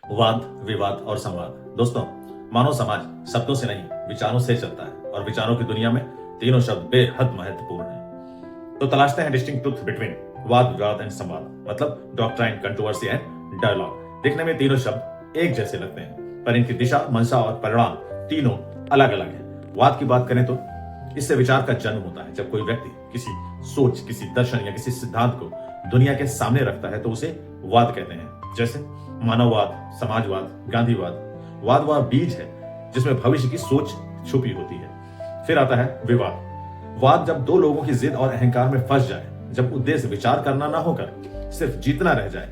वाद, विवाद और संवाद। दोस्तों, मानव समाज शब्दों से नहीं, विचारों से चलता है और विचारों की दुनिया में तीनों शब्द बेहद महत्वपूर्ण हैं। तो तलाशते हैं डिस्टिंक्ट ट्रुथ बिटवीन वाद, विवाद एंड संवाद, मतलब डॉक्ट्राइन, कंट्रोवर्सी एंड डायलॉग। देखने में तीनों शब्द एक जैसे लगते हैं, पर इनकी दिशा, मंशा और परिणाम तीनों अलग अलग हैं। वाद की बात करें तो इससे विचार का जन्म होता है। जब कोई व्यक्ति किसी सोच, किसी दर्शन या किसी सिद्धांत को दुनिया के सामने रखता है तो उसे वाद कहते हैं। जैसे मानववाद, समाजवाद, गांधीवाद। वाद वह बीज है जिसमें भविष्य की सोच छुपी होती है। फिर आता है विवाद। वाद जब दो लोगों की जिद और अहंकार में फंस जाए, जब उद्देश्य विचार करना ना होकर सिर्फ जीतना रह जाए,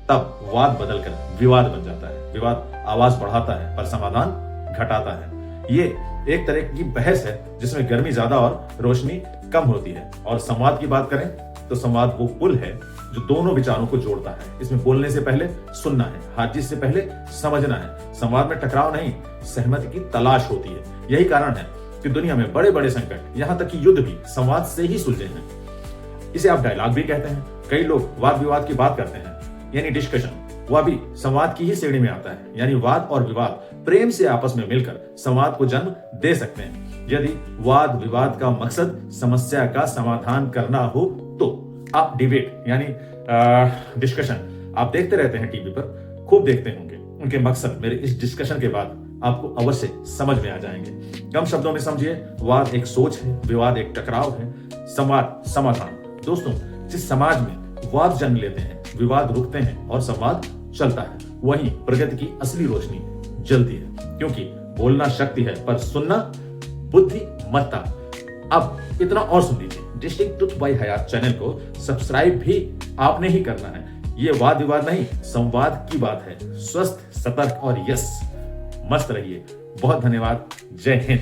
तब वाद बदलकर विवाद बन जाता है। विवाद आवाज बढ़ाता है पर समाधान घटाता है। ये एक तरह की बहस है जिसमें गर्मी ज्यादा और रोशनी कम होती है। और संवाद की बात करें तो संवाद वो पुल है जो दोनों विचारों को जोड़ता है। इसमें बोलने से पहले सुनना है, हर चीज से पहले समझना है। संवाद में टकराव नहीं, सहमति की तलाश होती है। यही कारण है कि दुनिया में बड़े बड़े संकट, यहाँ तक कि युद्ध भी संवाद से ही सुलझे हैं। इसे आप डायलॉग भी कहते हैं। कई लोग वाद विवाद की बात करते हैं, यानी डिस्कशन, वह भी संवाद की ही श्रेणी में आता है। यानी वाद और विवाद प्रेम से आपस में मिलकर संवाद को जन्म दे सकते हैं। यदि वाद विवाद का मकसद समस्या का समाधान करना हो तो आप डिबेट यानी डिस्कशन आप देखते रहते हैं, टीवी पर खूब देखते होंगे। उनके मकसद मेरे इस डिस्कशन के बाद आपको अवश्य समझ में आ जाएंगे। कम शब्दों में समझिए, वाद एक सोच है, विवाद एक टकराव है, संवाद समाधान। दोस्तों, जिस समाज में वाद जन्म लेते हैं, विवाद रुकते हैं और संवाद चलता है, वहीं प्रगति की असली रोशनी जलती है। क्योंकि बोलना शक्ति है पर सुनना बुद्धिमत्ता। अब इतना और सुन लीजिए, डिस्टिंक्ट ट्रुथ बाय हयात चैनल को सब्सक्राइब भी आपने ही करना है। ये वाद विवाद नहीं, संवाद की बात है। स्वस्थ, सतर्क और यस मस्त रहिए। बहुत धन्यवाद। जय हिंद।